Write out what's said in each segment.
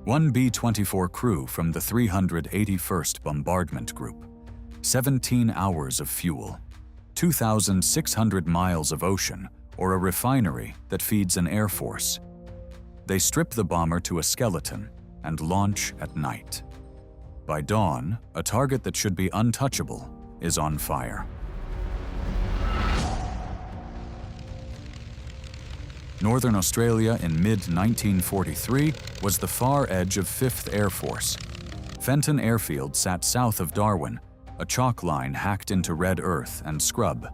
One B-24 crew from the 381st Bombardment Group, 17 hours of fuel, 2,600 miles of ocean, or a refinery that feeds an air force. They strip the bomber to a skeleton and launch at night. By dawn, a target that should be untouchable is on fire. Northern Australia in mid-1943 was the far edge of 5th Air Force. Fenton Airfield sat south of Darwin, a chalk line hacked into red earth and scrub.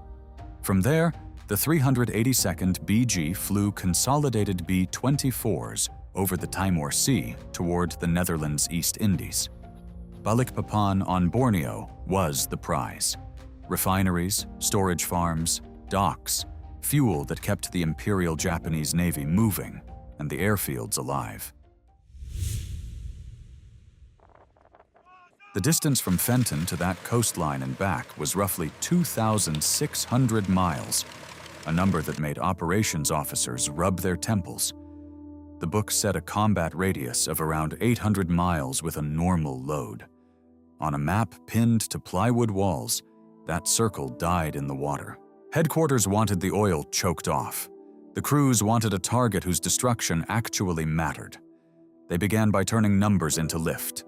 From there, the 382nd BG flew consolidated B-24s over the Timor Sea toward the Netherlands East Indies. Balikpapan on Borneo was the prize. Refineries, storage farms, docks, fuel that kept the Imperial Japanese Navy moving and the airfields alive. The distance from Fenton to that coastline and back was roughly 2,600 miles, a number that made operations officers rub their temples. The book set a combat radius of around 800 miles with a normal load. On a map pinned to plywood walls, that circle died in the water. Headquarters wanted the oil choked off. The crews wanted a target whose destruction actually mattered. They began by turning numbers into lift.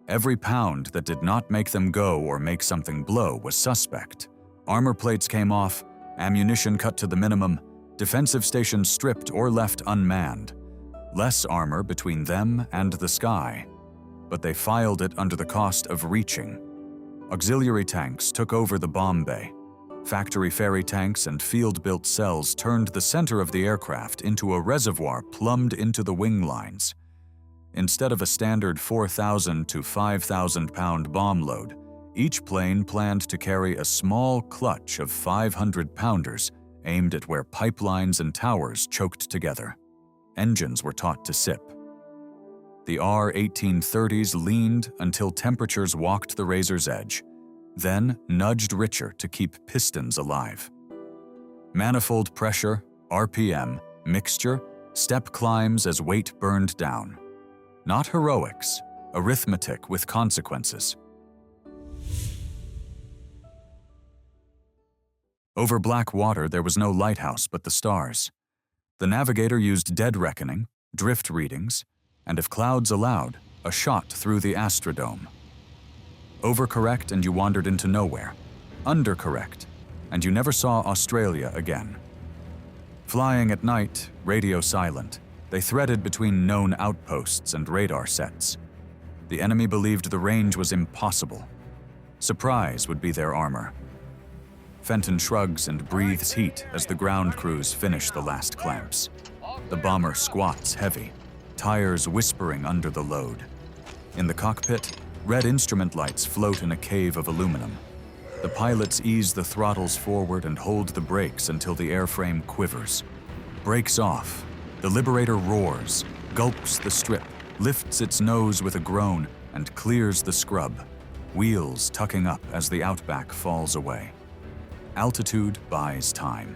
Every pound that did not make them go or make something blow was suspect. Armor plates came off, ammunition cut to the minimum, defensive stations stripped or left unmanned. Less armor between them and the sky. But they filed it under the cost of reaching. Auxiliary tanks took over the bomb bay. Factory ferry tanks and field-built cells turned the center of the aircraft into a reservoir plumbed into the wing lines. Instead of a standard 4,000 to 5,000 pound bomb load, each plane planned to carry a small clutch of 500-pounders aimed at where pipelines and towers choked together. Engines were taught to sip. The R-1830s leaned until temperatures walked the razor's edge, then nudged richer to keep pistons alive. Manifold pressure, RPM, mixture, step climbs as weight burned down. Not heroics, arithmetic with consequences. Over black water there was no lighthouse but the stars. The navigator used dead reckoning, drift readings, and if clouds allowed, a shot through the astrodome. Overcorrect and you wandered into nowhere. Undercorrect, and you never saw Australia again. Flying at night, radio silent, they threaded between known outposts and radar sets. The enemy believed the range was impossible. Surprise would be their armor. Fenton shrugs and breathes heat as the ground crews finish the last clamps. The bomber squats heavy, tires whispering under the load. In the cockpit, red instrument lights float in a cave of aluminum. The pilots ease the throttles forward and hold the brakes until the airframe quivers. Brakes off. The Liberator roars, gulps the strip, lifts its nose with a groan, and clears the scrub, wheels tucking up as the outback falls away. Altitude buys time.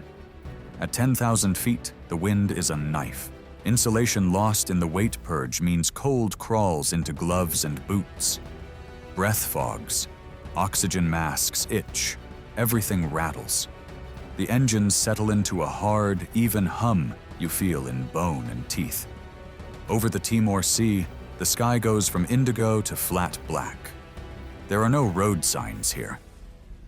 At 10,000 feet, the wind is a knife. Insulation lost in the weight purge means cold crawls into gloves and boots. Breath fogs. Oxygen masks itch. Everything rattles. The engines settle into a hard, even hum you feel in bone and teeth. Over the Timor Sea, the sky goes from indigo to flat black. There are no road signs here.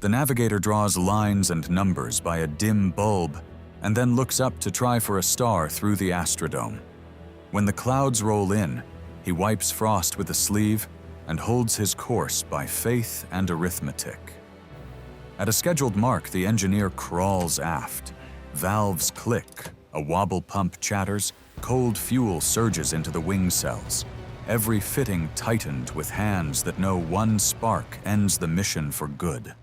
The navigator draws lines and numbers by a dim bulb and then looks up to try for a star through the astrodome. When the clouds roll in, he wipes frost with a sleeve and holds his course by faith and arithmetic. At a scheduled mark, the engineer crawls aft. Valves click, a wobble pump chatters, cold fuel surges into the wing cells. Every fitting tightened with hands that know one spark ends the mission for good.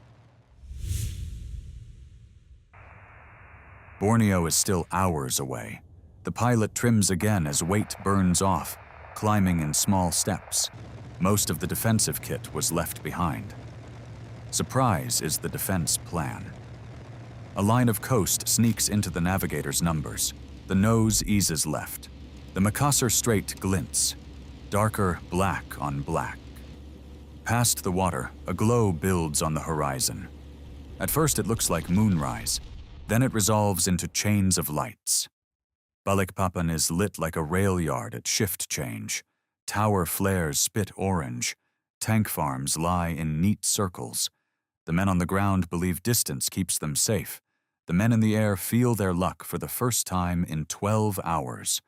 Borneo is still hours away. The pilot trims again as weight burns off, climbing in small steps. Most of the defensive kit was left behind. Surprise is the defense plan. A line of coast sneaks into the navigator's numbers. The nose eases left. The Macassar Strait glints. darker black on black. Past the water, a glow builds on the horizon. At first it looks like moonrise, then it resolves into chains of lights. Balikpapan is lit like a rail yard at shift change. Tower flares spit orange. Tank farms lie in neat circles. The men on the ground believe distance keeps them safe. The men in the air feel their luck for the first time in 12 hours.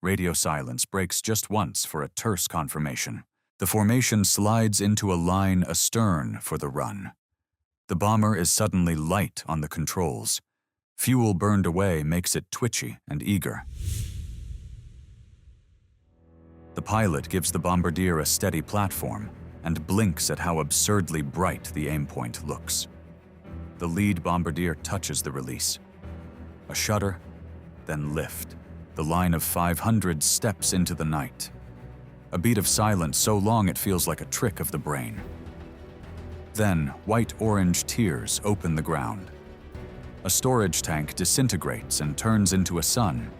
Radio silence breaks just once for a terse confirmation. The formation slides into a line astern for the run. The bomber is suddenly light on the controls. Fuel burned away makes it twitchy and eager. The pilot gives the bombardier a steady platform and blinks at how absurdly bright the aim point looks. The lead bombardier touches the release. A shudder, then lift. The line of 500 steps into the night. A beat of silence so long it feels like a trick of the brain. Then, white-orange tears open the ground. A storage tank disintegrates and turns into a sun.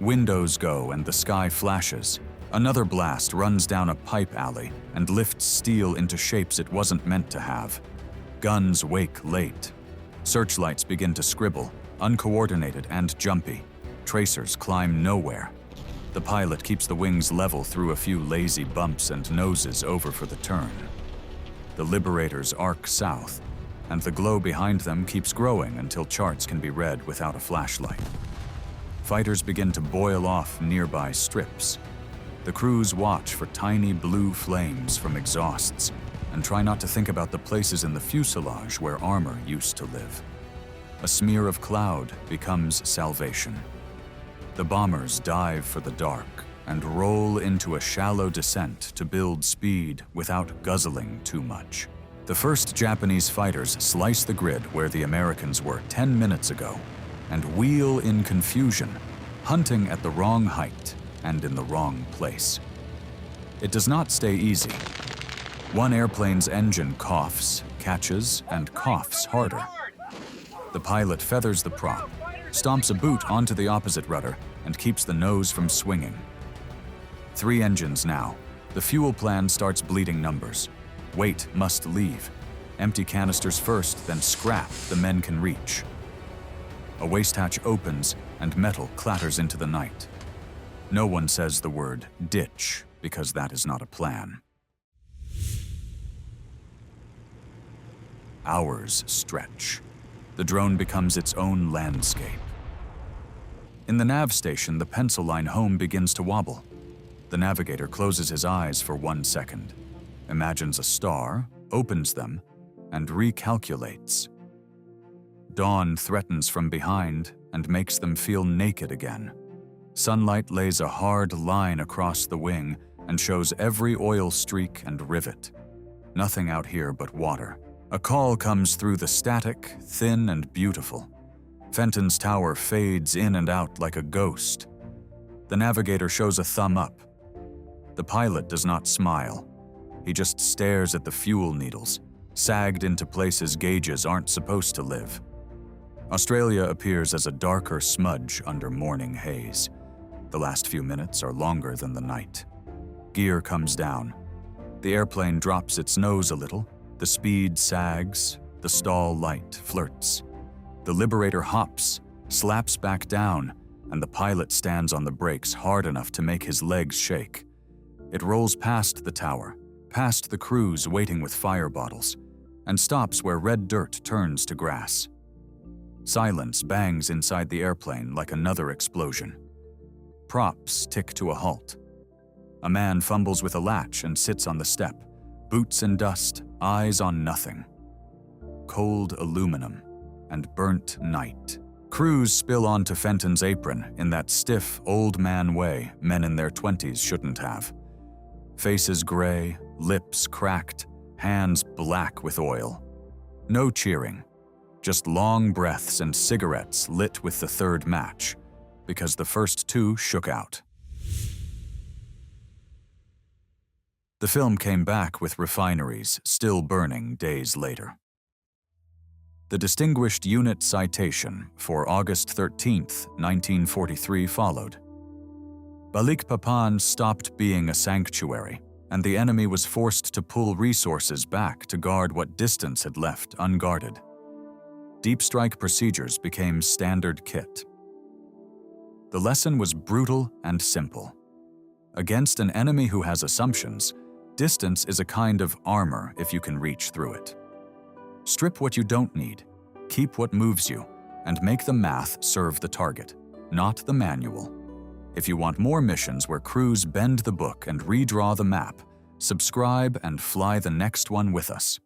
Windows go and the sky flashes. Another blast runs down a pipe alley and lifts steel into shapes it wasn't meant to have. Guns wake late. Searchlights begin to scribble, uncoordinated and jumpy. Tracers climb nowhere. The pilot keeps the wings level through a few lazy bumps and noses over for the turn. The Liberators arc south, and the glow behind them keeps growing until charts can be read without a flashlight. Fighters begin to boil off nearby strips. The crews watch for tiny blue flames from exhausts and try not to think about the places in the fuselage where armor used to live. A smear of cloud becomes salvation. The bombers dive for the dark and roll into a shallow descent to build speed without guzzling too much. The first Japanese fighters slice the grid where the Americans were 10 minutes ago and wheel in confusion, hunting at the wrong height and in the wrong place. It does not stay easy. One airplane's engine coughs, catches, and coughs harder. The pilot feathers the prop, stomps a boot onto the opposite rudder, and keeps the nose from swinging. 3 engines now. The fuel plan starts bleeding numbers. Weight must leave. Empty canisters first, then scrap the men can reach. A waste hatch opens, and metal clatters into the night. No one says the word ditch, because that is not a plan. Hours stretch. The drone becomes its own landscape. In the nav station, the pencil line home begins to wobble. The navigator closes his eyes for 1 second, imagines a star, opens them, and recalculates. Dawn threatens from behind and makes them feel naked again. Sunlight lays a hard line across the wing and shows every oil streak and rivet. Nothing out here but water. A call comes through the static, thin and beautiful. Fenton's tower fades in and out like a ghost. The navigator shows a thumb up. The pilot does not smile. He just stares at the fuel needles, sagged into places gauges aren't supposed to live. Australia appears as a darker smudge under morning haze. The last few minutes are longer than the night. Gear comes down. The airplane drops its nose a little. The speed sags. The stall light flirts. The Liberator hops, slaps back down, and the pilot stands on the brakes hard enough to make his legs shake. It rolls past the tower, past the crews waiting with fire bottles, and stops where red dirt turns to grass. Silence bangs inside the airplane like another explosion. Props tick to a halt. A man fumbles with a latch and sits on the step, boots in dust, eyes on nothing. Cold aluminum and burnt night. Crews spill onto Fenton's apron in that stiff, old man way men in their 20s shouldn't have. Faces gray, lips cracked, hands black with oil. No cheering, just long breaths and cigarettes lit with the third match, because the first 2 shook out. The film came back with Refineries still burning days later. The Distinguished Unit Citation for August 13, 1943 followed. Balikpapan stopped being a sanctuary, and the enemy was forced to pull resources back to guard what distance had left unguarded. Deep strike procedures became standard kit. The lesson was brutal and simple. Against an enemy who has assumptions, distance is a kind of armor if you can reach through it. Strip what you don't need, keep what moves you, and make the math serve the target, not the manual. If you want more missions where crews bend the book and redraw the map, subscribe and fly the next one with us.